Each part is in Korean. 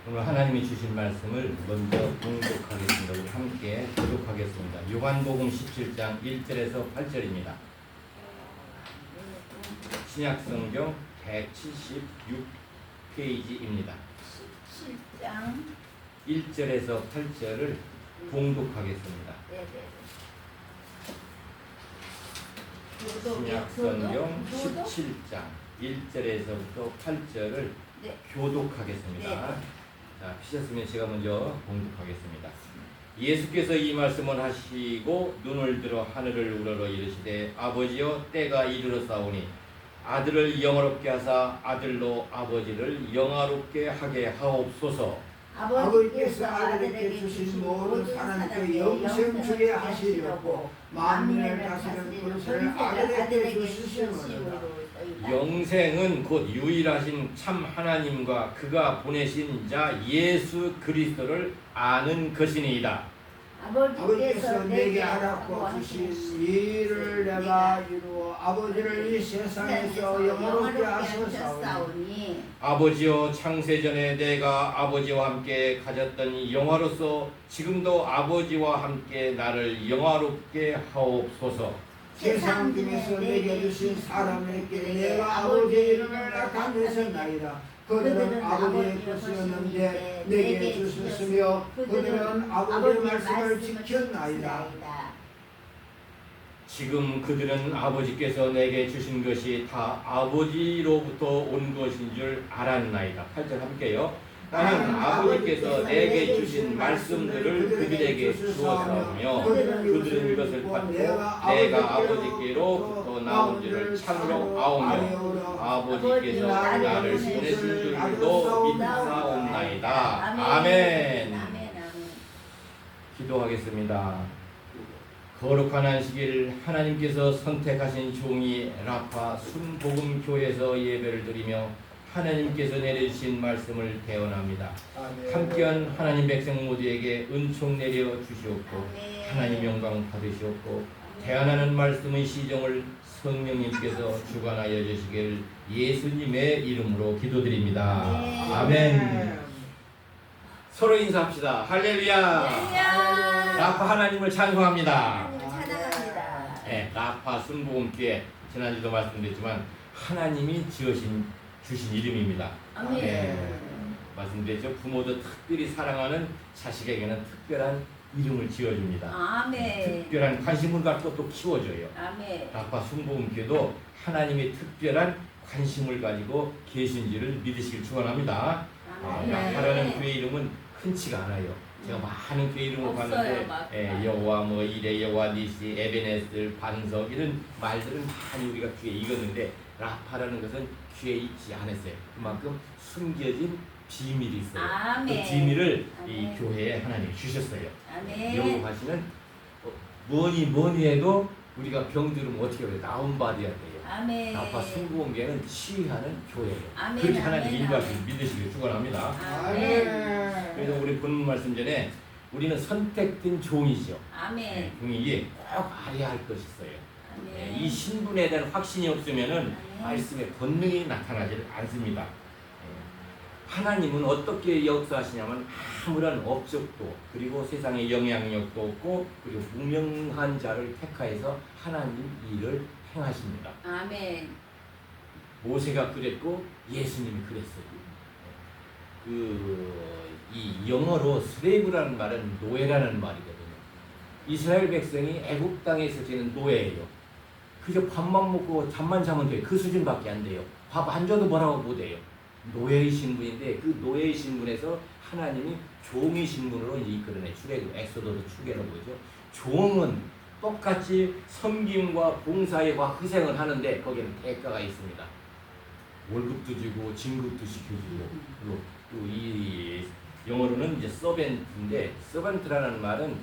오늘 하나님이 주신 말씀을 먼저 봉독하겠습니다. 우리 함께 교독하겠습니다. 요한복음 17장 1절에서 8절입니다. 신약성경 176페이지입니다. 17장 1절에서 8절을 봉독하겠습니다. 신약성경 17장 1절에서부터 8절을 교독하겠습니다. 자, 피셨으면 제가 먼저 봉독하겠습니다. 예수께서 이 말씀을 하시고 눈을 들어 하늘을 우러러 이르시되 아버지여 때가 이르렀사오니 아들을 영화롭게 하사 아들로 아버지를 영화롭게 하게 하옵소서. 아버지께서 아들에게 주신 모든 사람께 영생 주게 하시려고 만민을 다스리는 그릇을 아들에게 주시므로다. 영생은 곧 유일하신 참 하나님과 그가 보내신 자 예수 그리스도를 아는 것이니이다. 아버지께서 내게 하라고 주신 일을 내가 이루어 아버지를 이 세상에서 영화롭게 하소서오니 아버지여 창세전에 내가 아버지와 함께 가졌던 영화로서 지금도 아버지와 함께 나를 영화롭게 하옵소서. 세상 중에서 내게 주신 사람에게 내가 아버지의 이름을 나타내셨나이다. 그들은 아버지의 것이었는데 내게 주셨으며 그들은 아버지의 말씀을 지켰나이다. 지금 그들은 아버지께서 내게 주신 것이 다 아버지로부터 온 것인 줄 알았나이다. 8절 함께요. 나는 아버지께서 내게 주신 말씀들을 그들에게 주었사오며 그들은 이것을 받고 내가 아버지께로부터 나온 줄을 참으로 아오며 아버지께서 나를 보내신 줄도 믿사옵나이다. 아멘. 기도하겠습니다. 거룩한 안식일 하나님께서 선택하신 종이 라파 순복음교회에서 예배를 드리며 하나님께서 내려주신 말씀을 대언합니다. 함께한 하나님 백성 모두에게 은총 내려 주시옵고 하나님 영광 받으시옵고 대언하는 말씀의 시정을 성령님께서 주관하여 주시기를 예수님의 이름으로 기도드립니다. 아멘. 서로 인사합시다. 할렐루야. 라파 하나님을 찬송합니다. 네, 라파 순복음교회 지난주도 말씀드렸지만 하나님이 주신 이름입니다. 네, 말씀드렸죠. 부모도 특별히 사랑하는 자식에게는 특별한 이름을 지어줍니다. 아멘. 특별한 관심을 갖고 또 키워줘요. 아멘. 라파 순복음교회도 하나님이 특별한 관심을 가지고 계신지를 믿으시길 축원합니다. 라파라는 교회 이름은 흔치가 않아요. 제가 많은 교회 이름을 봤는데 여호와 뭐 이레 여호와 니시 에베네스 반석 이런 말들은 많이 우리가 귀에 익었는데 라파라는 것은 귀에 익지 않았어요. 그만큼 숨겨진 비밀이 있어요. 아멘. 그 비밀을 이 아멘. 교회에 하나님이 주셨어요. 아멘. 영업하시는 뭐니 해도 우리가 병들으면 어떻게 해요? 다운받아야 돼요. 아멘. 라파 순복음교회는 치유하는 교회예요. 아멘. 그렇게 하나님 아멘. 인도하시길 믿으시길 축원합니다. 아멘. 그래서 우리 본문 말씀 전에 우리는 선택된 종이죠. 아멘. 종이 꼭 알아야 할 것이 있어요. 아멘. 이 신분에 대한 확신이 없으면은 아멘. 말씀의 본능이 나타나지 않습니다. 하나님은 어떻게 역사하시냐면 아무런 업적도 그리고 세상에 영향력도 없고 그리고 무명한 자를 택하여서 하나님 일을 행하십니다. 아멘. 모세가 그랬고 예수님이 그랬어요. 이 영어로 슬레이브라는 말은 노예라는 말이거든요. 이스라엘 백성이 애국 땅에 있을 때는 노예예요. 그저 밥만 먹고 잠만 자면 돼요. 그 수준밖에 안 돼요. 밥 안 줘도 뭐라고 못해요. 노예의 신분인데 그 노예의 신분에서 하나님이 종의 신분으로 이끌어내 출애굽 엑소더도 추계로 보죠. 종은 똑같이 섬김과 봉사에 희생을 하는데 거기에는 대가가 있습니다. 월급도 주고 진급도 시켜주고 그리고 또 이 영어로는 이제 서벤트인데 서벤트라는 말은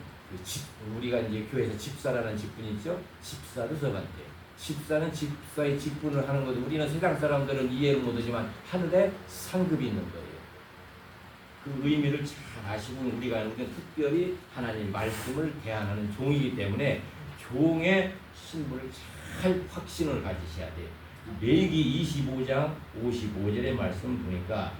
우리가 이제 교회에서 집사라는 직분이 있죠. 집사도 서벤트예요. 집사는 집사의 직분을 하는 거죠. 우리는 세상 사람들은 이해를 못하지만 하늘에 상급이 있는 거예요. 그 의미를 잘 아시고 우리가 우리는 특별히 하나님 말씀을 대안하는 종이기 때문에 종의 신분을 잘 확신을 가지셔야 돼요. 레위기 25장 55절의 말씀 보니까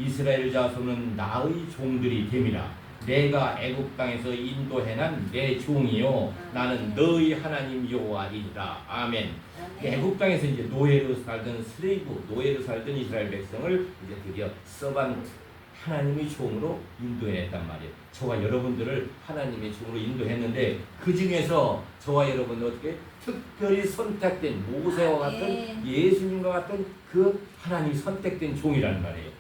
이스라엘 자손은 나의 종들이 됨이라. 내가 애굽 땅에서 인도해난 내 종이요 나는 너희 하나님 여호와이니라. 아멘. 애굽 땅에서 이제 노예로 살던 노예로 살던 이스라엘 백성을 이제 드디어 서반트 하나님의 종으로 인도해냈단 말이에요. 저와 여러분들을 하나님의 종으로 인도했는데 그 중에서 저와 여러분은 어떻게 특별히 선택된 모세와 같은 예수님과 같은 그 하나님이 선택된 종이라는 말이에요.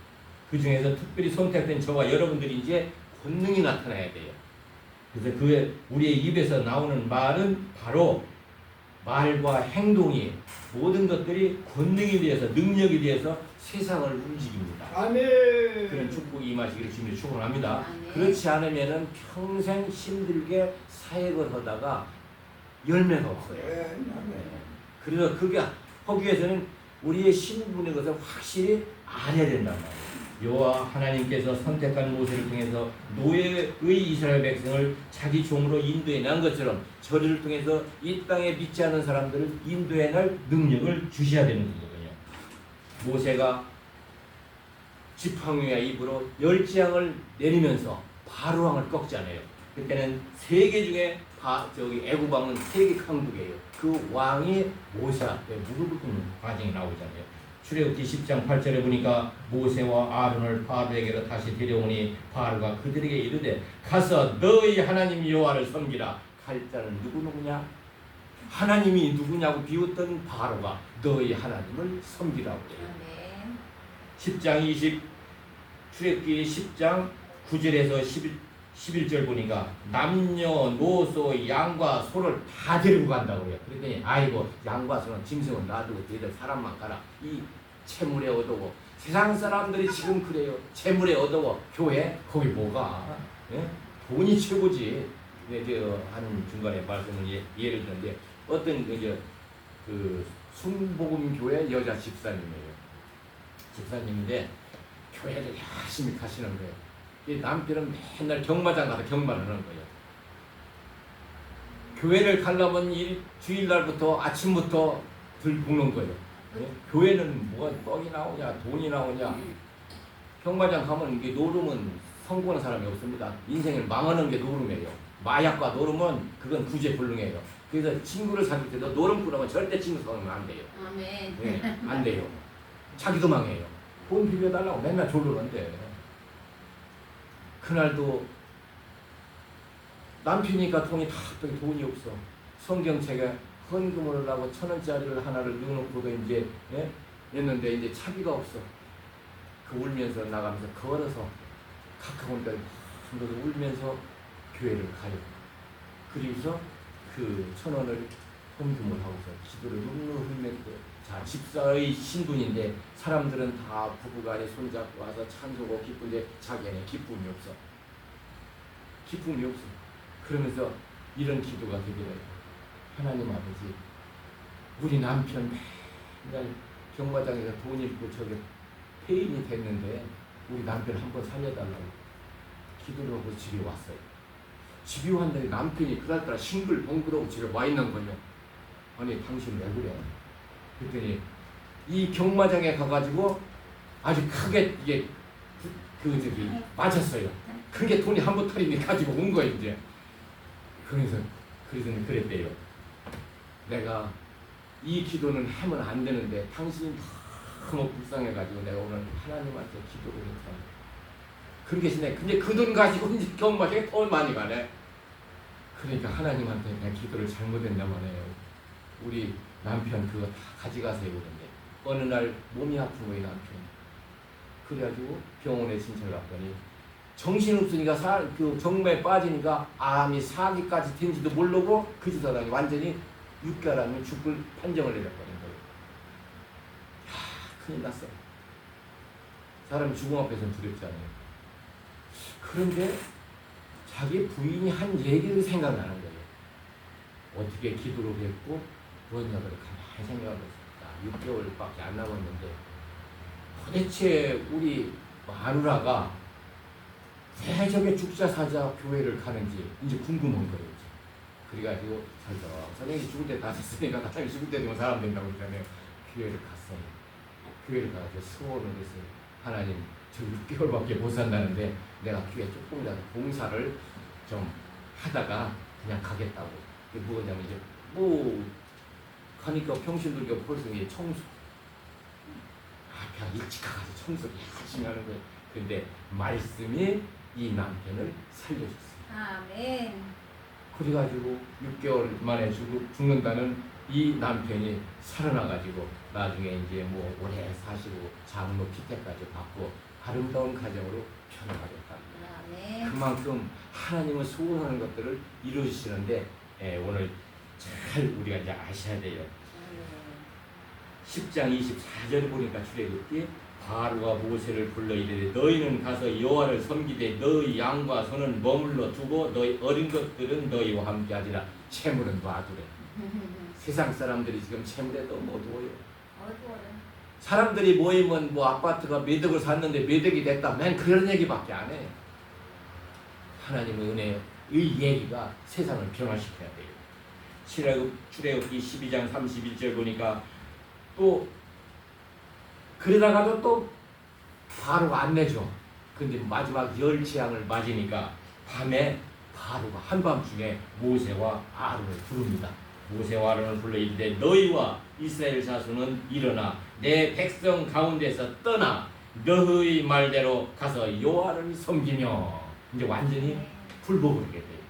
그 중에서 특별히 선택된 저와 여러분들이 이제 권능이 나타나야 돼요. 그래서 우리의 입에서 나오는 말은 바로 말과 행동이 모든 것들이 권능에 대해서 능력에 대해서 세상을 움직입니다. 아멘. 그런 축복이 임하시기를 주님을 축원합니다. 아멘. 그렇지 않으면은 평생 힘들게 사역을 하다가 열매가 없어요. 그래서 그게 하기 위해서는 우리의 신분의 것을 확실히 알아야 된단 말이에요. 여호와 하나님께서 선택한 모세를 통해서 노예의 이스라엘 백성을 자기 종으로 인도해 난 것처럼 저를 통해서 이 땅에 믿지 않은 사람들을 인도해 날 능력을 주셔야 되는 거거든요. 모세가 지팡이와 입으로 10재앙을 내리면서 바로 왕을 꺾잖아요. 그때는 세계 중에 애굽 왕은 세계 강국이에요. 그 왕이 모세 앞에 무릎을 꿇는 과정이 나오잖아요. 출애굽기 10장 8절에 보니까 모세와 아론을 바로에게로 다시 데려오니 바로가 그들에게 이르되 가서 너희 하나님 여호와를 섬기라. 갈 자는 누구냐? 하나님이 누구냐고 비웃던 바로가 너희 하나님을 섬기라고 해요. 10장 출애굽기 10장 9절에서 11절 보니까 남녀 노소 양과 소를 다 데리고 간다고 그래요. 그랬더니 아이고 양과 소는 짐승은 놔두고 너희들 사람만 가라. 이 채물에 어두워. 세상 사람들이 지금 그래요. 채물에 어두워. 교회 거기 뭐가? 예? 돈이 최고지. 근데 한 중간에 말씀을 예를 들는데 어떤 그 순복음교회 여자 집사님이에요. 집사님인데 교회를 열심히 가시는 거예요. 이 남편은 맨날 경마장 가서 경마를 하는 거예요. 교회를 가려면 주일날부터 아침부터 볶는 거예요. 예? 교회는 뭐가 떡이 나오냐 돈이 나오냐. 경마장 가면 이게 노름은 성공하는 사람이 없습니다. 인생을 망하는 게 노름이에요. 마약과 노름은 그건 구제불능이에요. 그래서 친구를 사귈 때도 노름꾼하면 절대 친구 사귀면 안 돼요. 아멘. 네, 안 돼요. 자기도 망해요. 돈 빌려달라고 맨날 졸르는데 그날도 남편이니까 돈이 없어. 성경책에 헌금을 하고 1,000원짜리를 하나를 넣어놓고도 이제 했는데 이제 차비가 없어. 그 울면서 나가면서 걸어서 가까운 데를 울면서 교회를 가요. 그리고서 그 1,000원을 헌금을 하고서 기도를 눅눅 흘렸고, 자 집사의 신분인데 사람들은 다 부부간에 손잡고 와서 찬송하고 기쁜데 자기에는 기쁨이 없어. 기쁨이 없어. 그러면서 이런 기도가 되더라고요. 하나님 아버지, 우리 남편 맨날 경마장에서 돈 잃고 저게 폐인이 됐는데 우리 남편 한번 살려달라고 기도를 하고 집에 왔어요. 집에 왔는데 남편이 그날따라 싱글벙글하고 집에 와 있는 거예요. 아니 당신 왜 그래? 그랬더니 이 경마장에 가가지고 아주 크게 이게 맞았어요. 그게 돈이 한 보따리 가지고 온 거예요 이제. 그래서 그랬대요. 내가 이 기도는 하면 안 되는데 당신이 너무 불쌍해가지고 내가 오늘 하나님한테 기도를 했다. 그렇게 했네. 근데 그 돈 가지고 이제 경마장에 더 많이 가네. 그러니까 하나님한테 내가 기도를 잘못했나 말이에요. 우리 남편 그거 다 가져가세요 그러는데 어느 날 몸이 아픈 거예요 남편. 그래가지고 병원에 신청을 갔더니 정신없으니까 그 정마에 빠지니까 암이 4기까지 된지도 모르고 그 짓하다니 완전히 6개월 안에 죽을 판정을 내렸거든 거예요. 큰일 났어. 사람이 죽음 앞에서는 두렵지 않아요. 그런데 자기 부인이 한 얘기를 생각나는 거예요. 어떻게 기도를 했고 그러냐고 가만히 생각을 했습니다. 6개월밖에 안 남았는데 도대체 우리 마누라가 왜 저게 죽자 사자 교회를 가는지 이제 궁금한 거예요. 그래가지고 선생님이 죽을 때 다 됐으니까 나중에 죽을 때 되면 사람 된다고 그러잖아요. 교회를 갔어요. 교회를 가서 소원을 했어요. 하나님 저 6개월밖에 못 산다는데 내가 교회 조금이라도 봉사를 좀 하다가 그냥 가겠다고. 그게 뭐냐면 이제 뭐 가니까 평신도교 벌써 이제 청소 그냥 일찍 가가지고 청소를 열심히 하는 거예요. 근데 말씀이 이 남편을 살려줬어요. 아멘. 그래가지고 6개월 만에 죽는다는 이 남편이 살아나가지고 나중에 이제 뭐 오래 사시고 장로 피태까지 받고 아름다운 가정으로 변화하겠다. 아멘. 그만큼 하나님은 소원하는 것들을 이루시는데 오늘 잘 우리가 이제 아셔야 돼요. 10장 24절 보니까 출애굽기 바로가 모세를 불러 이르되 너희는 가서 여호와를 섬기되 너희 양과 소는 머물러 두고 너희 어린 것들은 너희와 함께하리라. 채물은 놔두래. 세상 사람들이 지금 채물에 너무 어두워요. 어두워요. 사람들이 모이면 뭐 아파트가 몇 억을 샀는데 몇 억이 됐다. 맨 그런 얘기밖에 안 해. 하나님의 은혜의 얘기가 세상을 변화시켜야 돼요. 출애굽기 12장 31절 보니까 또 그러다가도 또 바로가 안 내줘. 근데 마지막 열 재앙을 맞으니까 밤에 바로가 한밤중에 모세와 아론을 부릅니다. 모세와 아론을 불러 이르되 너희와 이스라엘 자손은 일어나 내 백성 가운데서 떠나 너희 말대로 가서 여호와를 섬기며 이제 완전히 불복하게 돼요.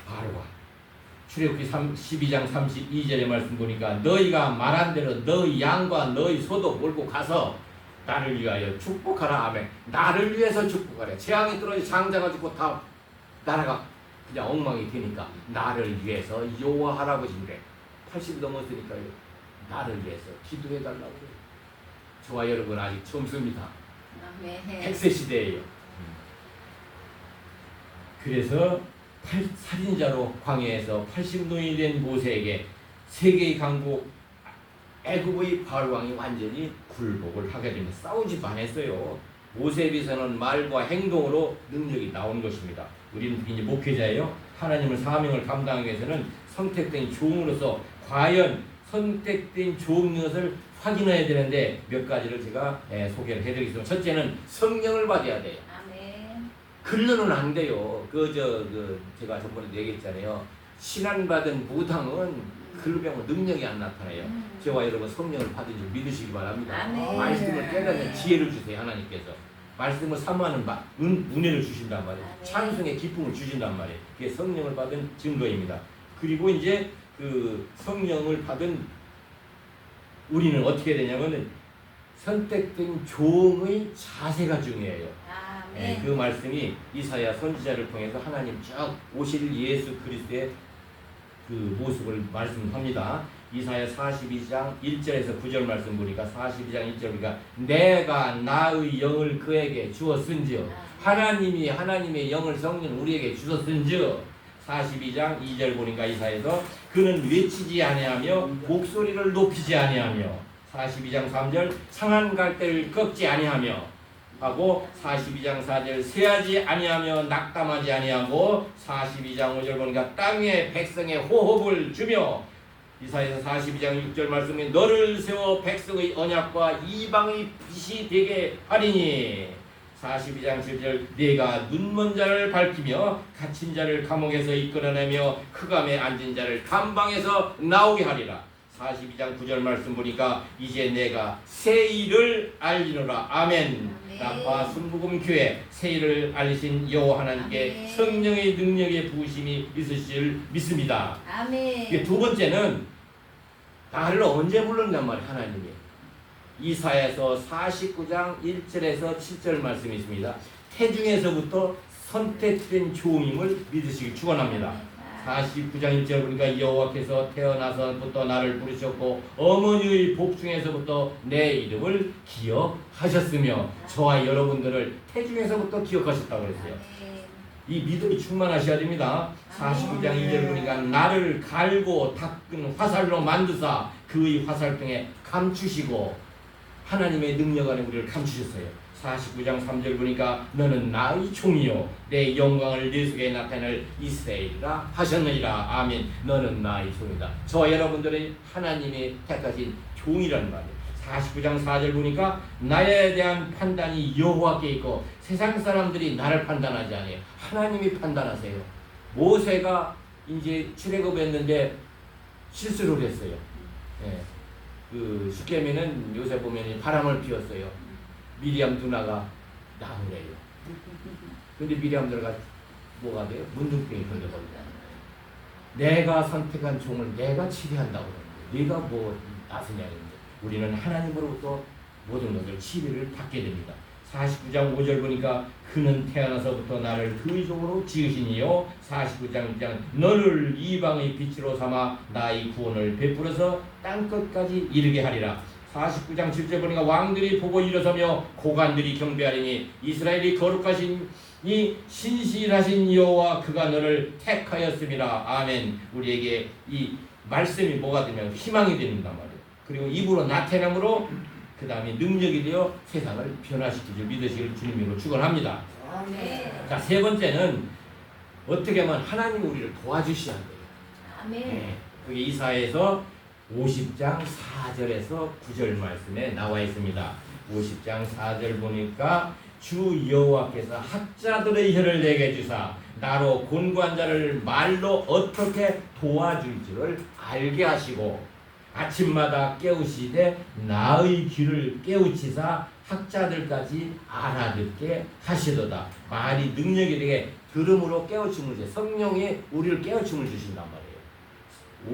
바로가 출애굽기 12장 32절의 말씀 보니까 너희가 말한 대로 너희 양과 너희 소도 몰고 가서 나를 위하여 축복하라. 아멘. 나를 위해서 축복하래. 재앙이 떨어져 장자가 죽고 다 나라가 그냥 엉망이 되니까 나를 위해서 여호와 할아버지인데 80이 넘었으니까 나를 위해서 기도해 달라고 해요. 저와 여러분 아직 젊습니다. 아멘. 100세 시대예요. 그래서 살인자로 광야에서 80노인이 된 모세에게 세계의 강국 애굽의 바로왕이 완전히 굴복을 하게 됩니다. 싸우지도 않았어요. 모세에 비해서는 말과 행동으로 능력이 나온 것입니다. 우리는 특히 이제 목회자예요. 하나님을 사명을 감당하기 위해서는 선택된 종으로서 과연 선택된 종인 것을 확인해야 되는데 몇 가지를 제가 소개를 해드리겠습니다. 첫째는 성령을 받아야 돼요. 아멘. 글로는 안 돼요. 제가 저번에 얘기했잖아요. 신안받은 무당은 글로 배우면 능력이 안 나타나요. 저와 여러분 성령을 받은 줄 믿으시기 바랍니다. 아멘. 말씀을 깨닫는 지혜를 주세요. 하나님께서 말씀을 사모하는 은혜를 주신단 말이에요. 아멘. 찬송의 기쁨을 주신단 말이에요. 그게 성령을 받은 증거입니다. 그리고 이제 그 성령을 받은 우리는 어떻게 되냐면은 선택된 종의 자세가 중요해요. 아멘. 그 말씀이 이사야 선지자를 통해서 하나님 쭉 오실 예수 그리스도의 그 모습을 말씀합니다. 이사야 42장 1절에서 9절 말씀 보니까 42장 1절 보니까 내가 나의 영을 그에게 주었은즉 하나님이 하나님의 영을 성령 우리에게 주셨은즉 42장 2절 보니까 이사야에서 그는 외치지 아니하며 목소리를 높이지 아니하며 42장 3절 상한 갈대를 꺾지 아니하며 하고 42장 4절 세하지 아니하며 낙담하지 아니하고 42장 5절 보니까 땅에 백성의 호흡을 주며 이사야서 42장 6절 말씀에 너를 세워 백성의 언약과 이방의 빛이 되게 하리니 42장 7절 네가 눈먼 자를 밝히며 갇힌 자를 감옥에서 이끌어내며 흑암에 앉은 자를 감방에서 나오게 하리라. 42장 9절 말씀 보니까 이제 내가 새 일을 알리노라. 아멘. 나파 순복음 교회 새 일을 알리신 여호와 하나님께 아멘. 성령의 능력의 부으심이 있으실 믿습니다. 아멘. 두 번째는 나를 언제 불렀냔 말이에요. 하나님이 이사야서 49장 1절에서 7절 말씀이 있습니다. 태중에서부터 선택된 종임을 믿으시기 축원합니다. 49장 1절 보니까 여호와께서 태어나서부터 나를 부르셨고 어머니의 복중에서부터 내 이름을 기억하셨으며 저와 여러분들을 태중에서부터 기억하셨다고 그랬어요. 이 믿음이 충만하셔야 됩니다. 49장 2절 보니까 나를 갈고 닦은 화살로 만드사 그의 화살등에 감추시고 하나님의 능력 안에 우리를 감추셨어요. 49장 3절 보니까 너는 나의 종이요 내 영광을 네 속에 나타낼 이스라엘이라 하셨느니라. 아멘. 너는 나의 종이다. 저와 여러분들의 하나님이 택하신 종이란 말이에요. 49장 4절 보니까 나에 대한 판단이 여호와께 있고 세상 사람들이 나를 판단하지 않아요. 하나님이 판단하세요. 모세가 이제 출애굽했는데 실수를 했어요. 예. 그 숫개미는 요새 보면 바람을 피웠어요. 미리암 누나가 나무래요. 근데 미리암 누나가 뭐가 돼요? 문둥병이 걸려버린다. 내가 선택한 종을 내가 치리한다고 그러는데 네가 뭐 나서냐. 우리는 하나님으로부터 모든 것을 치리를 받게 됩니다. 49장 5절 보니까 그는 태어나서부터 나를 그의 종으로 지으시니요. 49장 6장 너를 이방의 빛으로 삼아 나의 구원을 베풀어서 땅끝까지 이르게 하리라. 49장 7절 보니까 왕들이 보고 일어서며 고관들이 경배하리니 이스라엘이 거룩하신 이 신실하신 여호와 그가 너를 택하였음이라. 아멘. 우리에게 이 말씀이 뭐가 되면 희망이 된단 말이에요. 그리고 입으로 나타남으로 그 다음에 능력이 되어 세상을 변화시킬 줄 믿으시길 주님으로 축원합니다. 아멘. 자, 세 번째는 어떻게 하면 하나님 우리를 도와주셔야 돼요. 아멘. 네, 그게 이사야에서 50장 4절에서 9절 말씀에 나와 있습니다. 50장 4절 보니까 주 여호와께서 학자들의 혀를 내게 주사 나로 곤고한 자를 말로 어떻게 도와줄 줄을 알게 하시고 아침마다 깨우시되 나의 귀를 깨우치사 학자들까지 알아듣게 하시도다. 말이 능력이 되게 들음으로 깨우침을 주세요. 성령이 우리를 깨우침을 주신단 말이에요.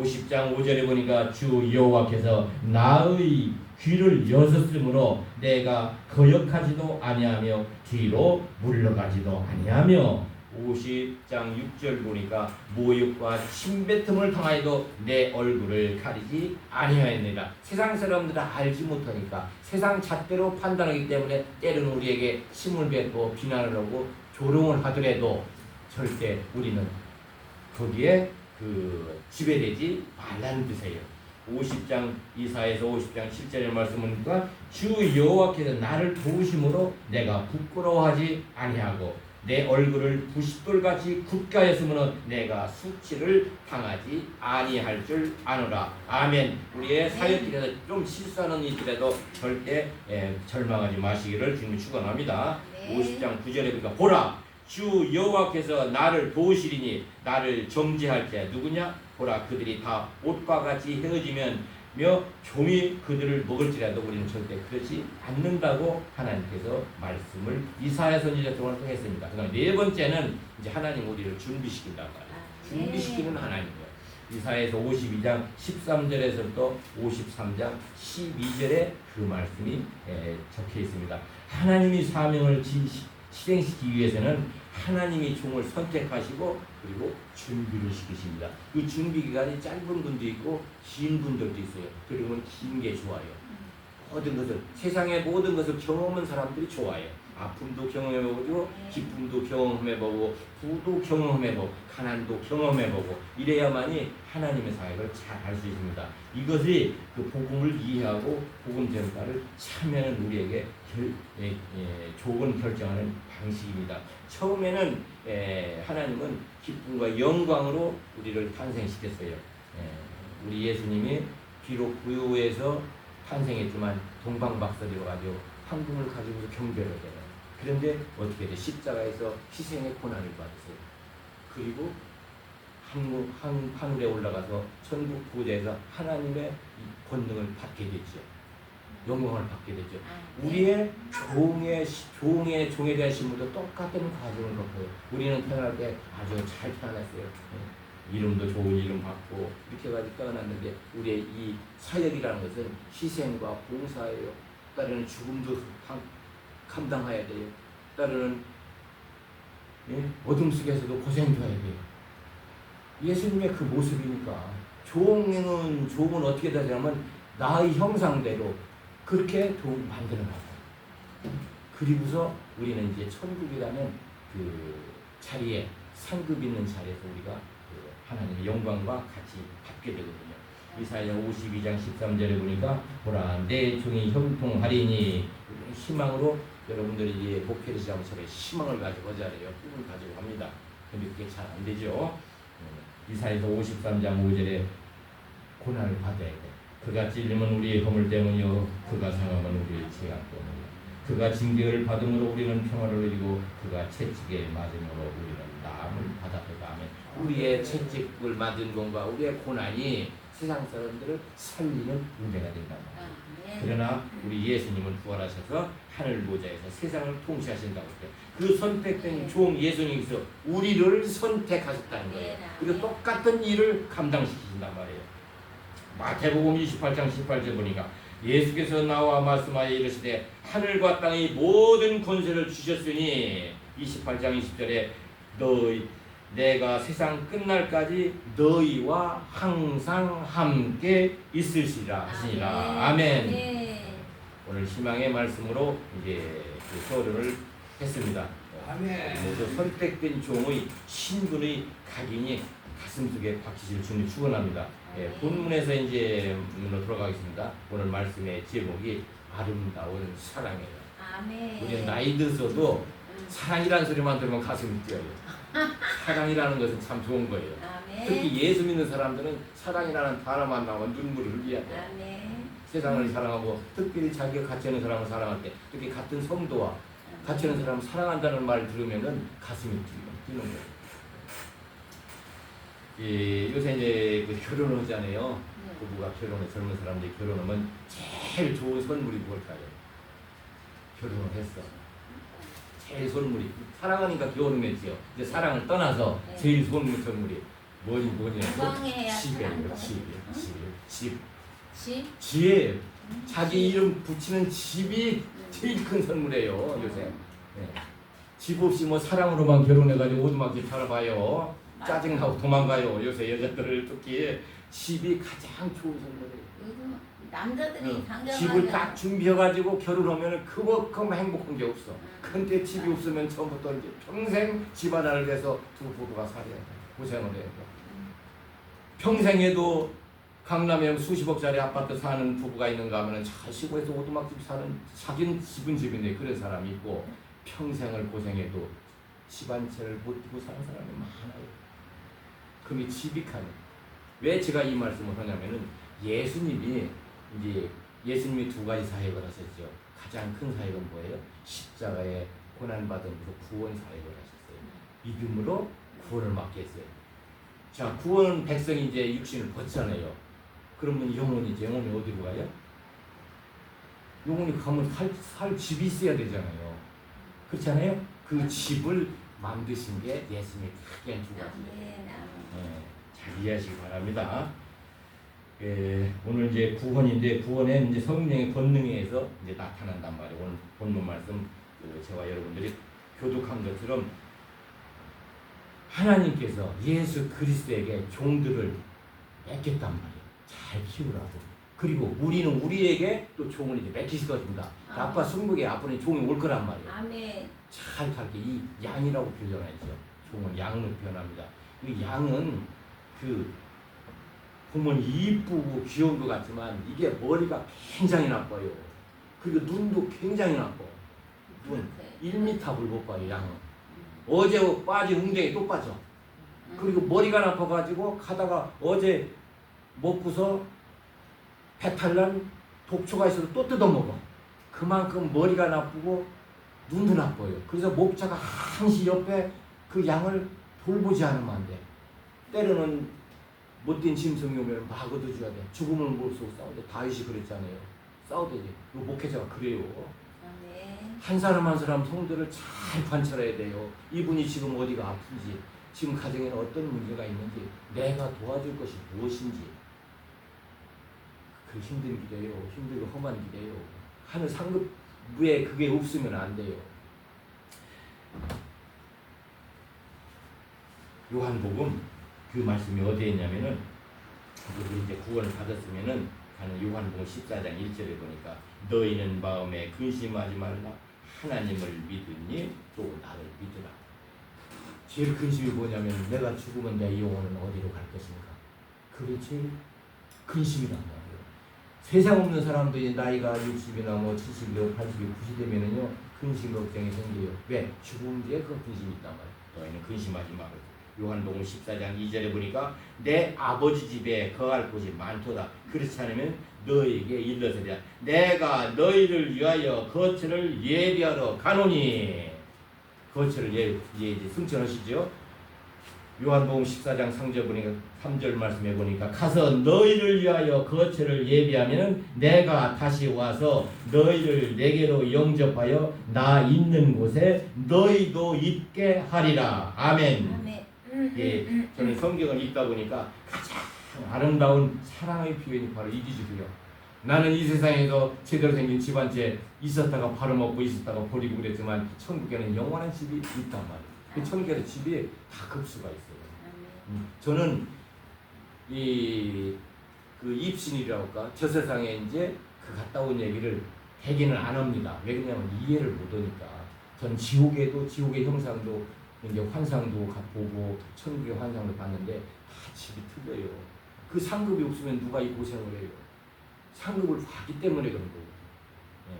50장 5절에 보니까 주 여호와께서 나의 귀를 여셨으므로 내가 거역하지도 아니하며 뒤로 물러가지도 아니하며 50장 6절 보니까 모욕과 침뱉음을 당하여도 내 얼굴을 가리지 아니하였느니라. 세상 사람들은 알지 못하니까 세상 잣대로 판단하기 때문에 때로는 우리에게 침을 뱉고 비난을 하고 조롱을 하더라도 절대 우리는 거기에 지배되지 말라는 뜻이에요. 50장 이사야에서 50장 7절의 말씀은 주 여호와께서 나를 도우심으로 내가 부끄러워하지 아니하고 내 얼굴을 부싯돌같이 굳게 하였으므로 내가 수치를 당하지 아니할 줄 아노라. 아멘. 우리의 사역길에서 좀 실수하는 일이라도 절대 절망하지 마시기를 주님이 축원합니다. 50장 9절에 보니까 보라 주 여호와께서 나를 도우시리니 나를 정죄할 자 누구냐? 보라 그들이 다 옷과 같이 헤어지면 종이 그들을 먹을지라도 우리는 절대 그렇지 않는다고 하나님께서 말씀을 이사야 선지자 통해서 했습니다. 그다음 네 번째는 이제 하나님 우리를 준비시킨단 말이에요. 준비시키는 하나님이에요. 이사야에서 52장 13절에서부터 53장 12절에 그 말씀이 적혀 있습니다. 하나님이 사명을 실행시키기 위해서는 하나님이 종을 선택하시고 그리고 준비를 시키십니다. 그 준비 기간이 짧은 분도 있고 긴 분들도 있어요. 그러면 긴 게 좋아요. 모든 것을 세상의 모든 것을 경험한 사람들이 좋아요. 아픔도 경험해보고 기쁨도 경험해보고 부도 경험해보고 가난도 경험해보고 이래야만이 하나님의 사역을 잘 할 수 있습니다. 이것이 그 복음을 이해하고 복음 전파를 참여하는 우리에게 좋은 결정하는 방식입니다. 처음에는 하나님은 기쁨과 영광으로 우리를 탄생시켰어요. 우리 예수님이 비록 부유에서 탄생했지만 동방박사되어 가지고 황금을 가지고 경배를 해요. 그런데 어떻게 돼? 십자가에서 희생의 고난을 받으세요. 그리고 하늘에 올라가서 천국 보좌에서 하나님의 권능을 받게 됐죠. 영광을 받게 되죠. 우리의 종에 대한 신분도 똑같은 과정을 겪어요. 우리는 태어날 때 아주 잘 태어났어요. 이름도 좋은 이름 받고 이렇게 해가지고 태어났는데 우리의 이 사역이라는 것은 희생과 봉사예요. 따르는 죽음도 감당해야 돼요. 따르는 어둠 속에서도 고생도 해야 돼요. 예수님의 그 모습이니까 종은 어떻게 되냐면 나의 형상대로 그렇게 만들어놨어요. 그리고서 우리는 이제 천국이라는 그 자리에 상급 있는 자리에서 우리가 그 하나님의 영광과 같이 받게 되거든요. 이사야 52장 13절에 보니까 보라 내 종이 형통하리니 희망으로 여러분들이 이제 목회를 시작하면 서로 희망을 가지고 하자래요. 꿈을 가지고 합니다. 근데 그게 잘 안 되죠. 이사야서 53장 5절에 고난을 받아야 돼. 그가 찔림은 우리의 허물 때문이요 그가 상함은 우리의 죄악 때문이요 그가 징계를 받음으로 우리는 평화를 누리고 그가 채찍에 맞음으로 우리는 나음을 받았도다. 아멘. 우리의 채찍을 맞은 것과 우리의 고난이 세상 사람들을 살리는 문제가 된다. 그러나 우리 예수님은 부활하셔서 하늘 보좌에서 세상을 통치하신다고 했어요. 그 선택된 종 예수님께서 우리를 선택하셨다는 거예요. 그리고 똑같은 일을 감당시키신단 말이에요. 마태복음 28장 18절 보니까 예수께서 나와 말씀하여 이르시되 하늘과 땅의 모든 권세를 주셨으니 28장 20절에 너희 내가 세상 끝날까지 너희와 항상 함께 있으시라 하시니라. 아멘. 네. 오늘 희망의 말씀으로 이제 그 서론을 했습니다. 아멘. 모두 선택된 종의 신분의 각인이 가슴속에 박히실 주님 축원합니다. 예, 본문에서 이제 돌아가겠습니다. 오늘 말씀의 제목이 아름다운 사랑이에요. 아멘. 우리는 나이 들어서도 사랑이라는 소리만 들으면 가슴이 뛰어요. 사랑이라는 것은 참 좋은 거예요. 아멘. 특히 예수 믿는 사람들은 사랑이라는 단어만 나오면 눈물을 흘려야 돼요. 아멘. 세상을 사랑하고 특별히 자기가 같이 하는 사람을 사랑할 때 특히 같은 성도와 같이 하는 사람을 사랑한다는 말을 들으면은 가슴이 뛰는 거예요. 요새 이제 그 결혼을 하잖아요. 부부가 결혼해 젊은 사람들이 결혼하면 제일 좋은 선물이 뭘까요? 결혼을 했어. 제일 선물이 사랑하니까 결혼을 했지요. 이제 사랑을 떠나서 제일 좋은 선물이 뭐냐? 건강해야 집이에요. 집. 집? 자기 이름 붙이는 집이 제일 큰 선물이에요. 요새. 네. 집 없이 뭐 사랑으로만 결혼해가지고 오두막집 살아봐요. 짜증나고 도망가요. 요새 여자들을 특히 집이 가장 좋은 선물이에요. 요즘 남자들이 집을 딱 준비해가지고 결혼하면 그만큼 행복한 게 없어. 근데 집이 없으면 처음부터 이제 평생 집 하나를 위해서 두 부부가 살아야 돼. 고생을 해야 돼. 평생에도 강남에 수십억짜리 아파트 사는 부부가 있는가 하면 잘 시골에서 오두막집 사는 자기는 집은 집인데 그런 사람이 있고 평생을 고생해도 집 한 채를 버티고 사는 사람이 많아요. 그게 집이 가네. 왜 제가 이 말씀을 하냐면은 예수님이 두 가지 사역을 하셨죠. 가장 큰 사역은 뭐예요? 십자가에 고난받음으로 구원 사역을 하셨어요. 믿음으로 구원을 맡게 했어요. 자, 구원 백성이 이제 육신을 벗잖아요. 그러면 영혼이 어디로 가요? 영혼이 가면 살 집이 있어야 되잖아요. 그렇잖아요? 그 집을 만드신 게 예수님의 크게 두 가지예요. 잘 이해하시기 바랍니다. 오늘 이제 구원인데 구원은 이제 성령의 권능에 의해서 이제 나타난단 말이에요. 오늘 본문 말씀 저와 여러분들이 교독한 것처럼 하나님께서 예수 그리스도에게 종들을 맡겼단 말이에요. 잘 키우라고. 그리고 우리는 우리에게 또 종을 이제 맡기실 것입니다. 아빠 승복에 앞으로 종이 올 거란 말이에요. 아멘. 잘 갈게. 이 양이라고 표현하죠. 종은 양으로 표현합니다. 이 양은 보면 이쁘고 귀여운 것 같지만 이게 머리가 굉장히 나빠요. 그리고 눈도 굉장히 나빠. 눈 1m를 못 봐요. 양은. 어제 빠진 웅덩이 또 빠져. 그리고 머리가 나빠가지고 가다가 어제 먹고서 배탈난 독초가 있어도 또 뜯어먹어. 그만큼 머리가 나쁘고 눈도 나빠요. 그래서 목자가 항시 옆에 그 양을 돌보지 않으면 안 돼. 때로는 못된 짐승이 오면 막 얻어줘야 돼. 죽음을 몰수고 싸우대. 다윗이 그랬잖아요. 싸우대지. 그 목회자가 그래요. 한 사람 한 사람 성도를 잘 관찰해야 돼요. 이분이 지금 어디가 아픈지, 지금 가정에는 어떤 문제가 있는지, 내가 도와줄 것이 무엇인지. 그 힘든 길이에요. 힘들고 험한 길이에요. 하늘 상급부에 그게 없으면 안 돼요. 요한복음 그 말씀이 어디에 있냐면은 우리 이제 구원을 받았으면은 가는 요한복음 14장 1절에 보니까 너희는 마음에 근심하지 말라. 하나님을 믿으니 또 나를 믿으라. 제일 근심이 뭐냐면 내가 죽으면 내 영혼은 어디로 갈 것인가. 그게 제일 근심이란 말이에요. 세상 없는 사람들이 나이가 60이나 뭐 70이고 80이고 90이 되면은요 근심 걱정이 생겨요. 왜? 죽음 뒤에 그 근심이 있단 말이에요. 너희는 근심하지 말라. 요한복음 14장 2절에 보니까 내 아버지 집에 거할 곳이 많도다. 그렇지 않으면 너에게 일러서리라. 내가 너희를 위하여 거처를 예비하러 가노니. 거처를 승천하시죠. 요한복음 14장 3절 말씀해 보니까 가서 너희를 위하여 거처를 예비하면 내가 다시 와서 너희를 내게로 영접하여 나 있는 곳에 너희도 있게 하리라. 아멘. 아멘. 예, 저는 성경을 읽다 보니까 가장 아름다운 사랑의 표현이 바로 이 기지고요. 나는 이 세상에서 제대로 생긴 집안채 있었다가 팔아먹고 있었다가 버리고 그랬지만 천국에는 영원한 집이 있단 말이에요. 그 천국에서 집이 다 급수가 있어요. 저는 그 입신이라고 할까 저 세상에 이제 그 갔다 온 얘기를 대기는 안 합니다. 왜 그러냐면 이해를 못 하니까. 전 지옥의 형상도 이제 환상도 보고 천국의 환상도 봤는데 다 집이 틀려요. 그 상급이 없으면 누가 이 고생을 해요. 상급을 봤기 때문에 그런 거예요. 예.